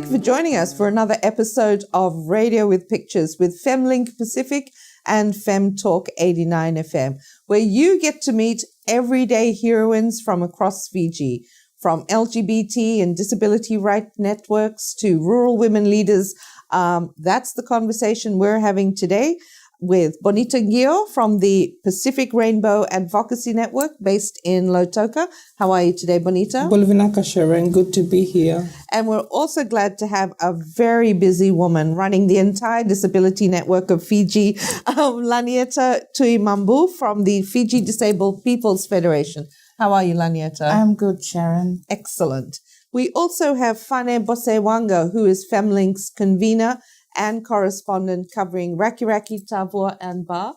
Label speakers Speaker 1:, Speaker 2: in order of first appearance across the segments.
Speaker 1: you for joining us for another episode of Radio with Pictures with femLINK Pacific and FemTalk 89 FM, where you get to meet everyday heroines from across Fiji, from LGBT and disability rights networks to rural women leaders. That's the conversation we're having today with Bonita Qio from the Pacific Rainbow Advocacy Network based in Lautoka. How are you today, Bonita?
Speaker 2: Bulvinaka, Sharon. Good to be here.
Speaker 1: And we're also glad to have a very busy woman running the entire disability network of Fiji, Lanieta Tuimabu from the Fiji Disabled People's Federation. How are you, Lanieta?
Speaker 3: I'm good, Sharon.
Speaker 1: Excellent. We also have Fane Boseiwaqa, who is femLINK's convener and correspondent covering Rakiraki, Tavua, and Ba.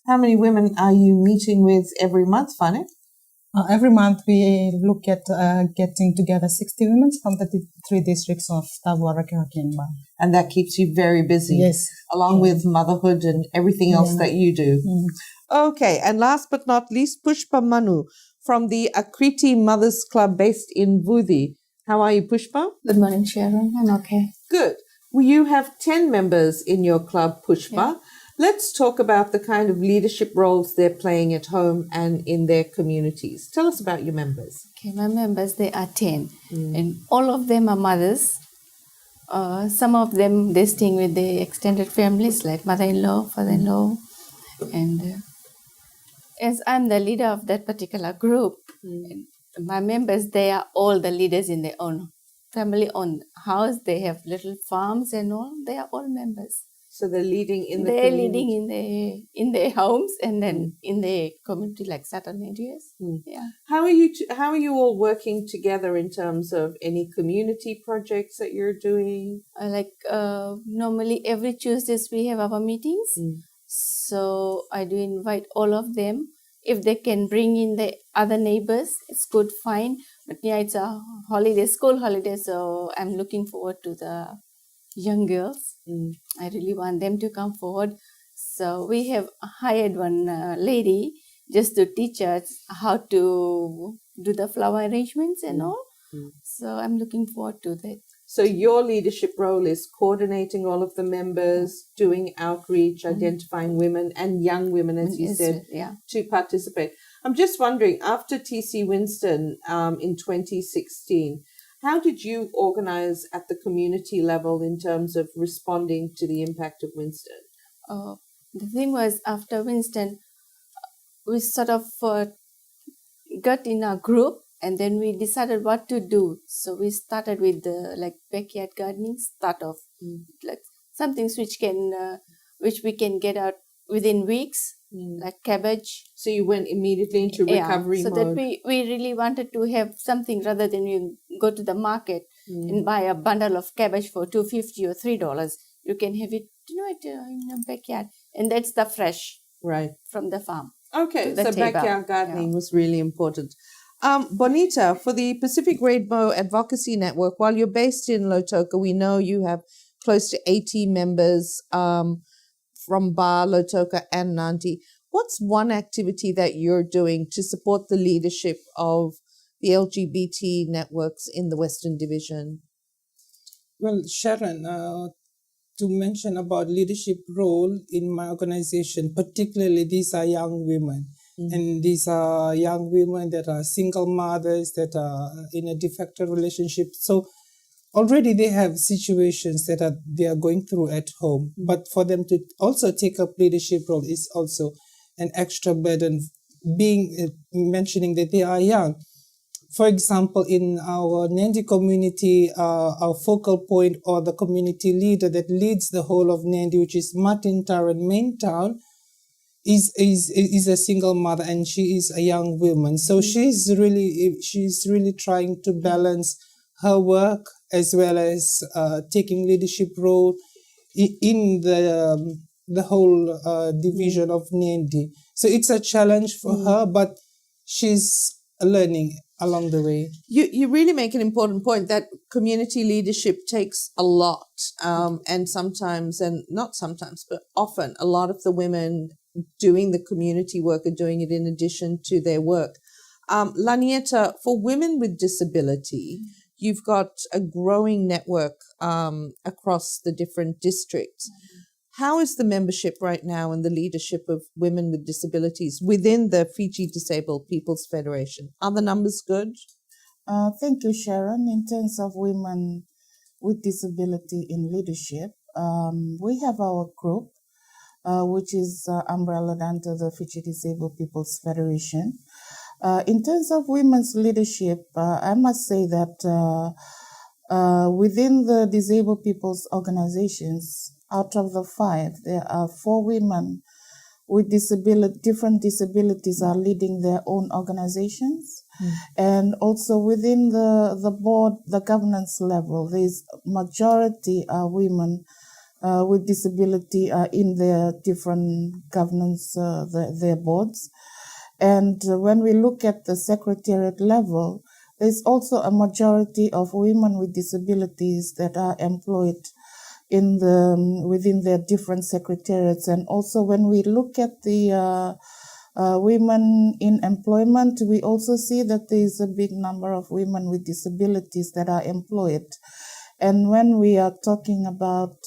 Speaker 1: How many women are you meeting with every month, Fane?
Speaker 3: Every month we look at getting together 60 women from the three districts of Tavua, Rakiraki, and Ba.
Speaker 1: And that keeps you very busy.
Speaker 3: Yes.
Speaker 1: Along with motherhood and everything else that you do. Okay. And last but not least, Pushpa Mannu from the Akriti Mothers Club based in Vuthi. How are you, Pushpa?
Speaker 4: Good morning, Sharon. I'm okay.
Speaker 1: Good. Well, you have 10 members in your club, Pushpa. Yeah. Let's talk about the kind of leadership roles they're playing at home and in their communities. Tell us about your members.
Speaker 4: Okay, my members, they are 10. And all of them are mothers. Some of them, they're staying with their extended families like mother-in-law, father-in-law. And as I'm the leader of that particular group, my members, they are all the leaders in their own family-owned house. They have little farms and all. They are all members.
Speaker 1: So they're leading in the
Speaker 4: They're
Speaker 1: community.
Speaker 4: leading in their homes and then in their community, like certain areas. Yeah.
Speaker 1: How are you all working together in terms of any community projects that you're doing?
Speaker 4: Normally every Tuesdays we have our meetings. So I do invite all of them. If they can bring in the other neighbors, it's good, fine. But yeah, it's a holiday, school holiday, so I'm looking forward to the young girls. I really want them to come forward. So we have hired one lady just to teach us how to do the flower arrangements and all. So I'm looking forward to that.
Speaker 1: So your leadership role is coordinating all of the members, doing outreach, identifying women and young women, as you said, to participate. I'm just wondering, after TC Winston in 2016, how did you organize at the community level in terms of responding to the impact of Winston?
Speaker 4: The thing was, after Winston, we sort of got in a group and then we decided what to do. So we started with the backyard gardening, start off like some things which we can get out within weeks, like cabbage.
Speaker 1: So you went immediately into recovery
Speaker 4: so
Speaker 1: mode.
Speaker 4: So that we really wanted to have something rather than you go to the market and buy a bundle of cabbage for $2.50 or $3. You can have it, in the backyard. And that's the fresh from the farm.
Speaker 1: Okay, so backyard gardening was really important. Bonita, for the Pacific Rainbow Advocacy Network, while you're based in Lautoka, we know you have close to 80 members from Ba, Lautoka, and Nanti. What's one activity that you're doing to support the leadership of the LGBT networks in the Western Division?
Speaker 2: Well, Sharon, to mention about leadership role in my organization, particularly these are young women. And these are young women that are single mothers, that are in a de facto relationship. So already they have situations that they are going through at home. But for them to also take up leadership role is also an extra burden, mentioning that they are young. For example, in our Nandi community, our focal point or the community leader that leads the whole of Nandi, which is Martin Taran Main Town, is a single mother and she is a young woman. So she's really trying to balance her work as well as taking leadership role in the whole division of Nandi. So it's a challenge for her, but she's learning along the way.
Speaker 1: You really make an important point that community leadership takes a lot, and sometimes, and not sometimes, but often, a lot of the women doing the community work are doing it in addition to their work. Lanieta, for women with disability, you've got a growing network across the different districts. How is the membership right now and the leadership of women with disabilities within the Fiji Disabled People's Federation? Are the numbers good?
Speaker 5: Thank you, Sharon. In terms of women with disability in leadership, we have our group, which is umbrellaed under the Fiji Disabled People's Federation. In terms of women's leadership, I must say that within the disabled people's organizations, out of the 5, there are 4 women with different disabilities are leading their own organizations. And also within the board, the governance level, there's majority are women with disability in their different governance, their boards. And when we look at the secretariat level, there's also a majority of women with disabilities that are employed within their different secretariats. And also when we look at the women in employment, we also see that there is a big number of women with disabilities that are employed. And when we are talking about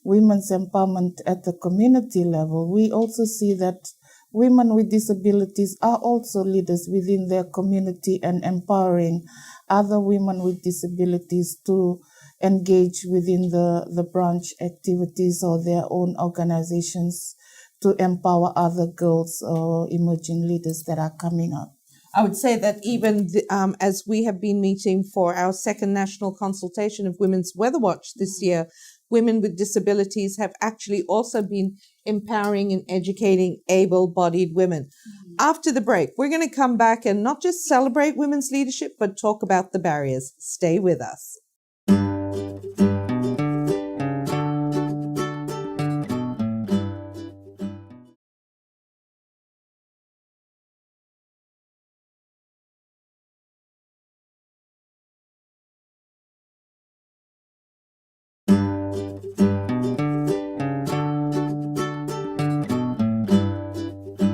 Speaker 5: women's empowerment at the community level, we also see that women with disabilities are also leaders within their community and empowering other women with disabilities to engage within the branch activities or their own organizations to empower other girls or emerging leaders that are coming up.
Speaker 1: I would say that even as we have been meeting for our second national consultation of Women's Weather Watch this year, women with disabilities have actually also been empowering and educating able-bodied women. After the break, we're going to come back and not just celebrate women's leadership, but talk about the barriers. Stay with us.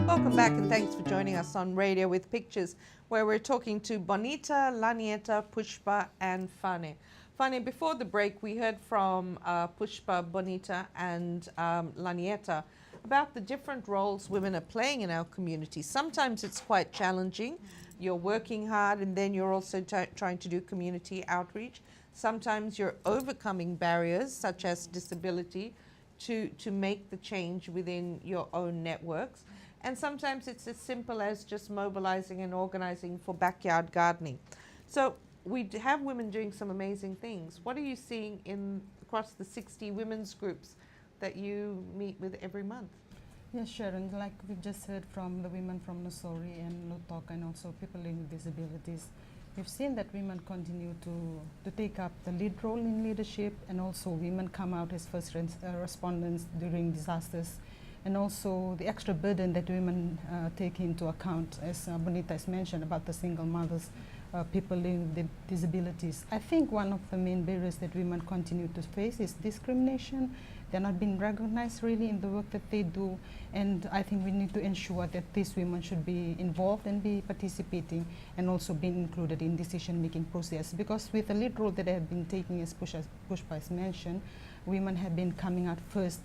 Speaker 1: Welcome back and thanks for joining us on Radio with Pictures, where we're talking to Bonita, Lanieta, Pushpa and Fane. Fane, before the break we heard from Pushpa, Bonita and Lanieta about the different roles women are playing in our community. Sometimes it's quite challenging. You're working hard and then you're also trying to do community outreach. Sometimes you're overcoming barriers such as disability to make the change within your own networks. And sometimes it's as simple as just mobilizing and organizing for backyard gardening. So we have women doing some amazing things. What are you seeing across the 60 women's groups that you meet with every month?
Speaker 3: Yes, Sharon, like we just heard from the women from Nausori and Lautoka and also people living with disabilities, we've seen that women continue to take up the lead role in leadership, and also women come out as first respondents during disasters. And also the extra burden that women take into account, as Bonita has mentioned about the single mothers, people living with disabilities. I think one of the main barriers that women continue to face is discrimination. They're not being recognized really in the work that they do, and I think we need to ensure that these women should be involved and be participating and also being included in decision-making process, because with the lead role that they have been taking, as Pushpa has mentioned, women have been coming out first,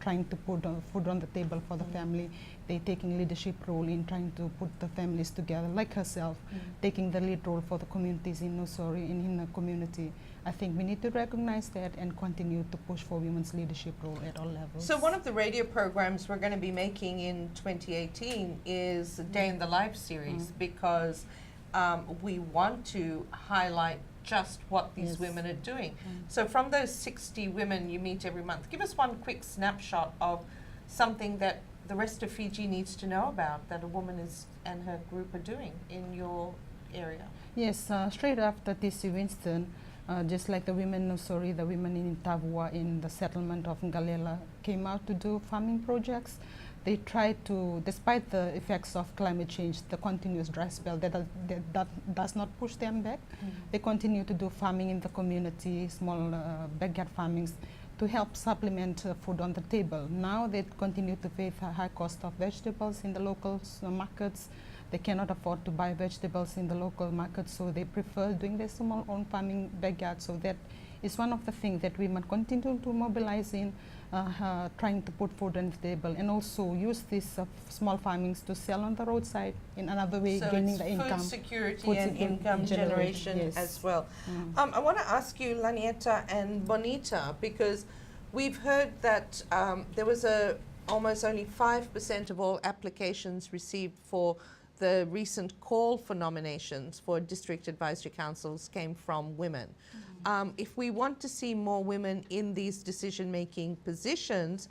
Speaker 3: trying to put food on the table for the family. They're taking leadership role in trying to put the families together, like herself, taking the lead role for the communities in Nausori and in the community. I think we need to recognize that and continue to push for women's leadership role at all levels.
Speaker 1: So one of the radio programs we're going to be making in 2018 is Day in the Life series, because we want to highlight just what these women are doing. So from those 60 women you meet every month, give us one quick snapshot of something that the rest of Fiji needs to know about that a woman and her group are doing in your area.
Speaker 3: Yes, straight after TC Winston, just like the women of Nausori, the women in Tavua in the settlement of Ngalela came out to do farming projects. They tried to, despite the effects of climate change, the continuous dry spell that does not push them back, they continue to do farming in the community, small backyard farmings, to help supplement food on the table. Now they continue to face a high cost of vegetables in the local markets. they cannot afford to buy vegetables in the local market, so they prefer doing their small own farming backyard. So that is one of the things that women continue to mobilize in, trying to put food on the table, and also use these small farmings to sell on the roadside in another way,
Speaker 1: So
Speaker 3: gaining
Speaker 1: it's
Speaker 3: the income.
Speaker 1: food security
Speaker 3: Food
Speaker 1: and
Speaker 3: security
Speaker 1: income generation
Speaker 3: yes.
Speaker 1: as well. I want to ask you, Lanieta and Bonita, because we've heard that there was almost only 5% of all applications received for the recent call for nominations for district advisory councils came from women. If we want to see more women in these decision-making positions,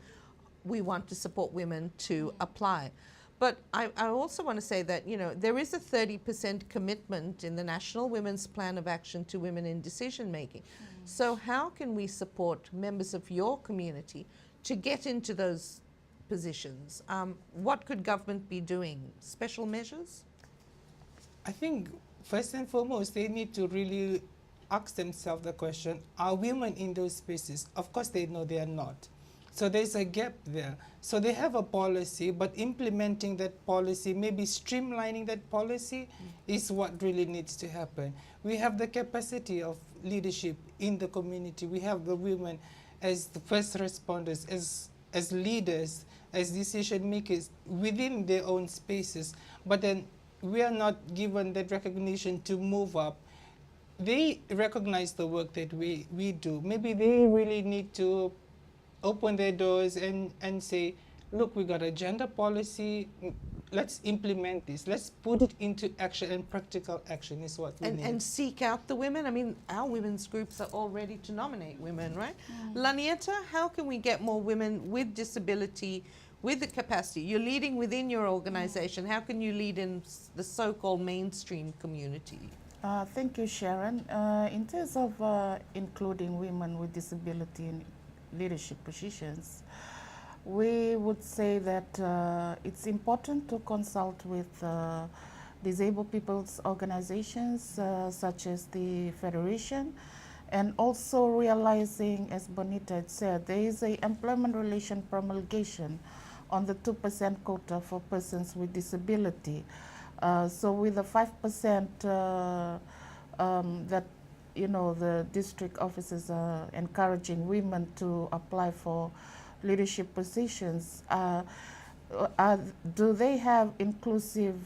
Speaker 1: we want to support women to apply. But I also want to say that, you know, there is a 30% commitment in the National Women's Plan of Action to women in decision-making. So how can we support members of your community to get into those positions? What could government be doing? Special measures?
Speaker 2: I think first and foremost, they need to really ask themselves the question, are women in those spaces? Of course, they know they are not. So there's a gap there. So they have a policy, but implementing that policy, maybe streamlining that policy is what really needs to happen. We have the capacity of leadership in the community. We have the women as the first responders, as leaders, as decision makers within their own spaces. But then we are not given that recognition to move up. They recognize the work that we do. Maybe they really need to open their doors and say, look, we got a gender policy, let's implement this. Let's put it into action, and practical action is what we need.
Speaker 1: And seek out the women. I mean, our women's groups are all ready to nominate women, right? Lanieta, how can we get more women with disability, with the capacity? You're leading within your organization. How can you lead in the so-called mainstream community?
Speaker 5: Thank you, Sharon. In terms of including women with disability in leadership positions, we would say that it's important to consult with disabled people's organizations such as the Federation, and also realizing, as Bonita had said, there is a employment relation promulgation on the 2% quota for persons with disability. So with the 5% that, you know, the district offices are encouraging women to apply for leadership positions, do they have inclusive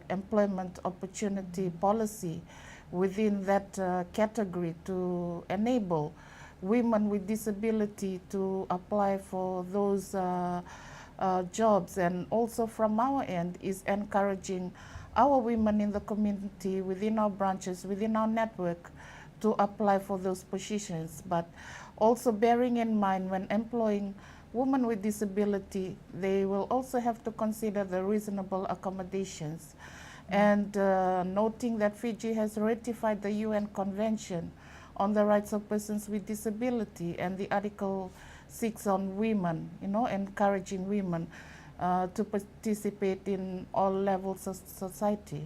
Speaker 5: employment opportunity policy within that category to enable women with disability to apply for those jobs? And also from our end is encouraging our women in the community, within our branches, within our network, to apply for those positions. But also bearing in mind, when employing women with disability, they will also have to consider the reasonable accommodations. And noting that Fiji has ratified the UN Convention on the Rights of Persons with Disability and the Article 6 on women, you know, encouraging women to participate in all levels of society.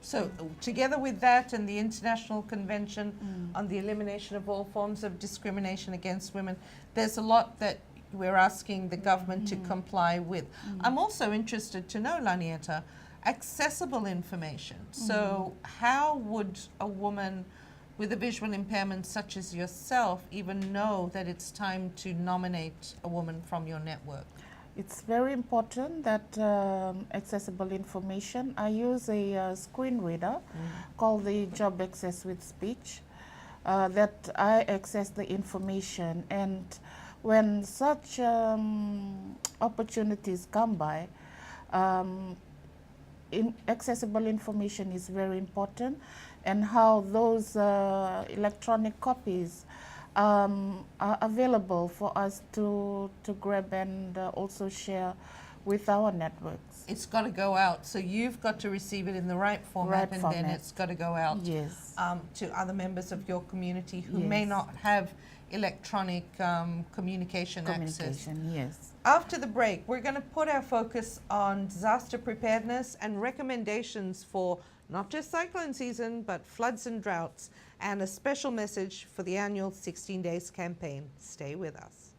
Speaker 1: So together with that and the International Convention on the Elimination of All Forms of Discrimination Against Women, there's a lot that we're asking the government to comply with. I'm also interested to know, Lanieta, accessible information. So how would a woman with a visual impairment such as yourself even know that it's time to nominate a woman from your network?
Speaker 5: It's very important that accessible information. I use a screen reader called the Job Access with Speech that I access the information, and when such opportunities come by, accessible information is very important, and how those electronic copies are available for us to grab and also share with our networks.
Speaker 1: It's got to go out, so you've got to receive it in the right format, and then it's got to go out to other members of your community who may not have electronic communication access.
Speaker 5: Yes.
Speaker 1: After the break, we're going to put our focus on disaster preparedness and recommendations for not just cyclone season, but floods and droughts, and a special message for the annual 16 Days campaign. Stay with us.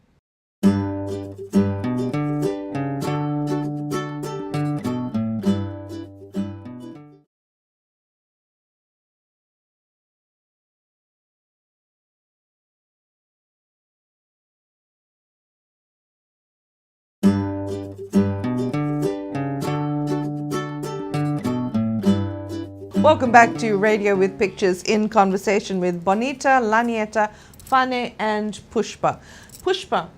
Speaker 1: Welcome back to Radio with Pictures, in conversation with Bonita, Lanieta, Fane and Pushpa. Pushpa,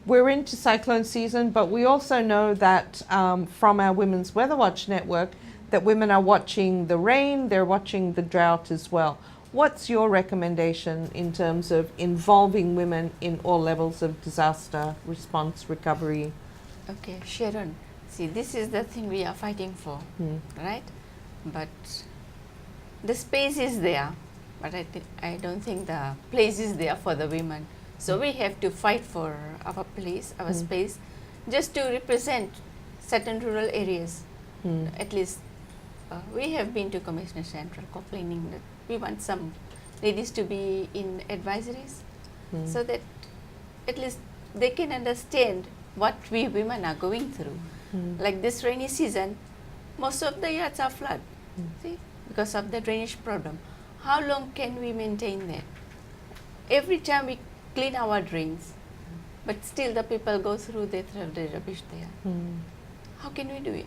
Speaker 1: we're into cyclone season, but we also know that from our Women's Weather Watch network that women are watching the rain, they're watching the drought as well. What's your recommendation in terms of involving women in all levels of disaster response, recovery?
Speaker 4: Okay, Sharon, see, this is the thing we are fighting for, right? But the space is there, but I don't think the place is there for the women. So we have to fight for our place, our space, just to represent certain rural areas. At least we have been to Commissioner Central complaining that we want some ladies to be in advisories so that at least they can understand what we women are going through. Like this rainy season, most of the yards are flood, see, because of the drainage problem. How long can we maintain that? Every time we clean our drains, but still the people go through, they throw the rubbish there. How can we do it?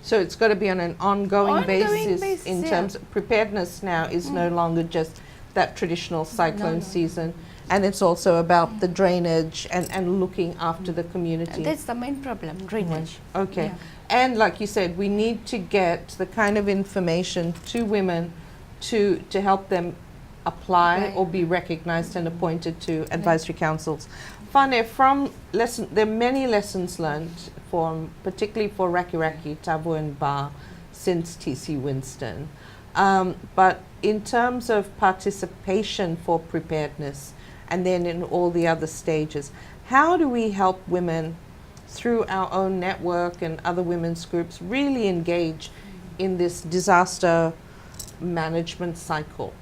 Speaker 1: So it's got to be on an ongoing basis in terms of preparedness now is no longer just that traditional cyclone season, and it's also about the drainage and looking after the community.
Speaker 4: That's the main problem, drainage.
Speaker 1: Okay.
Speaker 4: Yeah.
Speaker 1: And like you said, we need to get the kind of information to women to help them apply or be recognized and appointed to advisory councils. Fane, there are many lessons learned, particularly for Rakiraki, Tavua and Ba, since TC Winston. But in terms of participation for preparedness, and then in all the other stages, how do we help women through our own network and other women's groups really engage in this disaster management cycle?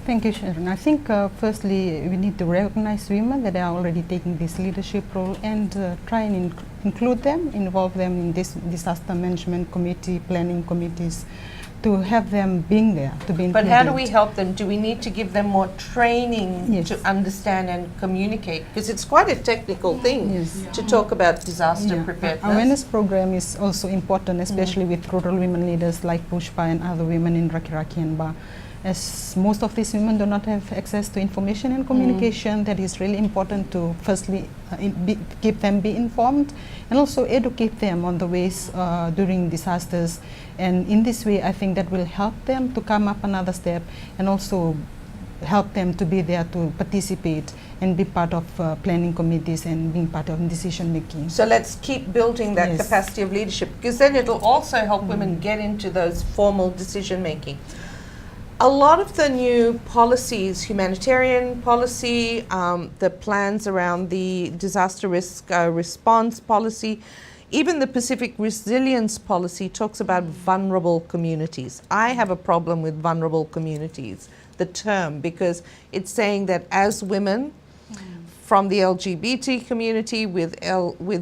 Speaker 3: Thank you, Sharon. I think firstly we need to recognize women that are already taking this leadership role and try and include them, involve them in this disaster management committee, planning committees, to have them being there, to be included.
Speaker 1: But how do we help them? Do we need to give them more training to understand and communicate? Because it's quite a technical thing to talk about disaster preparedness.
Speaker 3: Awareness program is also important, especially with rural women leaders like Pushpa and other women in Rakiraki and Ba. As most of these women do not have access to information and communication, that is really important to firstly keep them be informed and also educate them on the ways during disasters. And in this way, I think that will help them to come up another step and also help them to be there to participate and be part of planning committees and being part of decision making.
Speaker 1: So let's keep building that capacity of leadership, because then it'll also help women get into those formal decision making. A lot of the new policies, humanitarian policy, the plans around the disaster risk response policy, even the Pacific resilience policy talks about vulnerable communities. I have a problem with vulnerable communities, the term, because it's saying that as women from the LGBT community with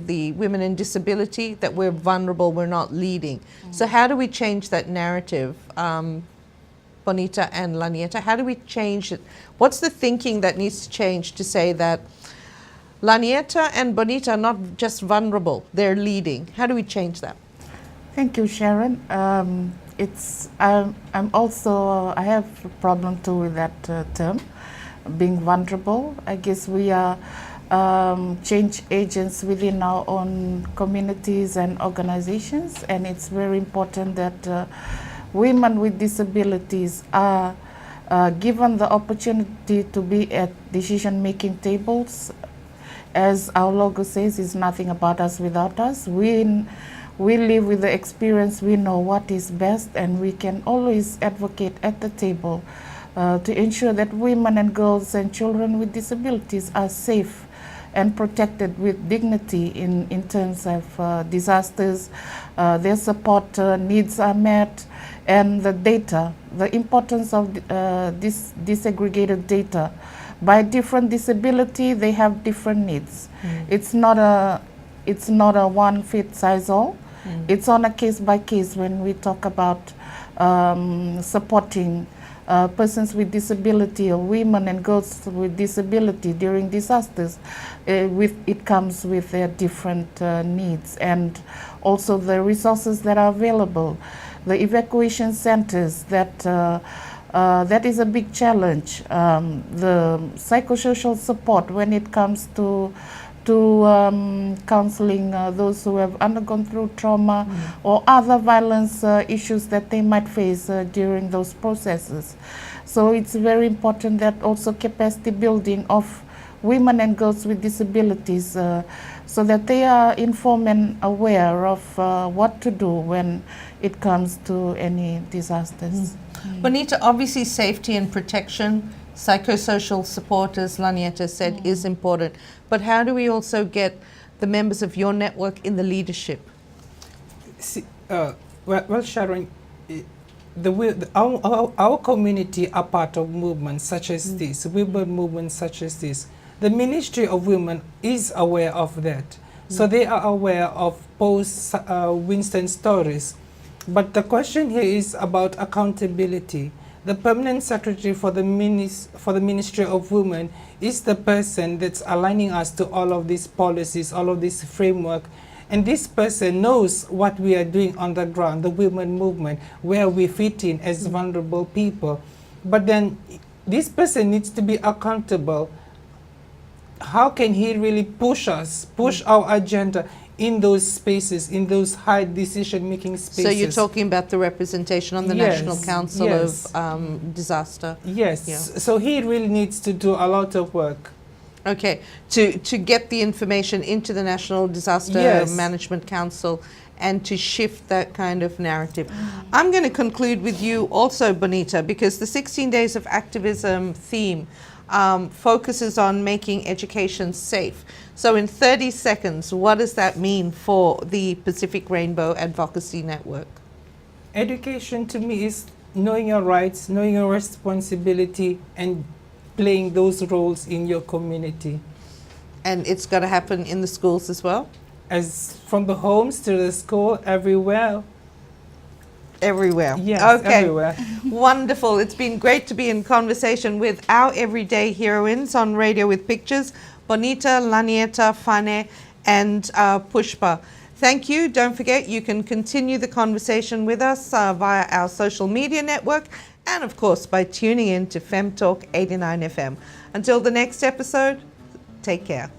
Speaker 1: the women in disability, that we're vulnerable, we're not leading. So how do we change that narrative? Bonita and Lanieta, how do we change it? What's the thinking that needs to change to say that Lanieta and Bonita are not just vulnerable, they're leading? How do we change that?
Speaker 5: Thank you, Sharon. I'm also, I have a problem too with that term, being vulnerable. I guess we are change agents within our own communities and organizations, and it's very important that women with disabilities are given the opportunity to be at decision-making tables. As our logo says, it's nothing about us without us. We live with the experience, we know what is best, and we can always advocate at the table to ensure that women and girls and children with disabilities are safe and protected with dignity in terms of disasters. Their support needs are met, and the data, the importance of this disaggregated data. By different disability, they have different needs. It's not a one fit size all. It's on a case by case when we talk about supporting persons with disability or women and girls with disability during disasters. It comes with their different needs and also the resources that are available. the evacuation centers, that is a big challenge. The psychosocial support when it comes to counseling those who have undergone through trauma or other violence issues that they might face during those processes. So it's very important that also capacity building of women and girls with disabilities so that they are informed and aware of what to do when it comes to any disasters.
Speaker 1: Bonita, obviously safety and protection, psychosocial support, as Lanieta said, is important. But how do we also get the members of your network in the leadership?
Speaker 2: See, well, Sharon, our community are part of movements such as this, women movements such as this. The Ministry of Women is aware of that. So they are aware of post-Winston stories. But the question here is about accountability. The permanent secretary for the Ministry of Women is the person that's aligning us to all of these policies, all of this framework. And this person knows what we are doing on the ground, the women movement, where we fit in as vulnerable people. But then this person needs to be accountable. How can he really push us, push our agenda in those spaces, in those high decision-making spaces?
Speaker 1: So you're talking about the representation on the National Council of Disaster?
Speaker 2: Yes,
Speaker 1: Yeah.
Speaker 2: so he really needs to do a lot of work.
Speaker 1: Okay, to get the information into the National Disaster Management Council and to shift that kind of narrative. I'm going to conclude with you also, Bonita, because the 16 Days of Activism theme focuses on making education safe. So in 30 seconds, what does that mean for the Pacific Rainbow Advocacy Network?
Speaker 2: Education to me is knowing your rights, knowing your responsibility, and playing those roles in your community.
Speaker 1: And it's got to happen in the schools as well?
Speaker 2: As from the homes to the school, everywhere.
Speaker 1: Everywhere.
Speaker 2: Yes,
Speaker 1: okay.
Speaker 2: everywhere.
Speaker 1: Wonderful. It's been great to be in conversation with our everyday heroines on Radio with Pictures, Bonita, Lanieta, Fane, and Pushpa. Thank you. Don't forget, you can continue the conversation with us via our social media network and, of course, by tuning in to FemTalk 89 FM. Until the next episode, take care.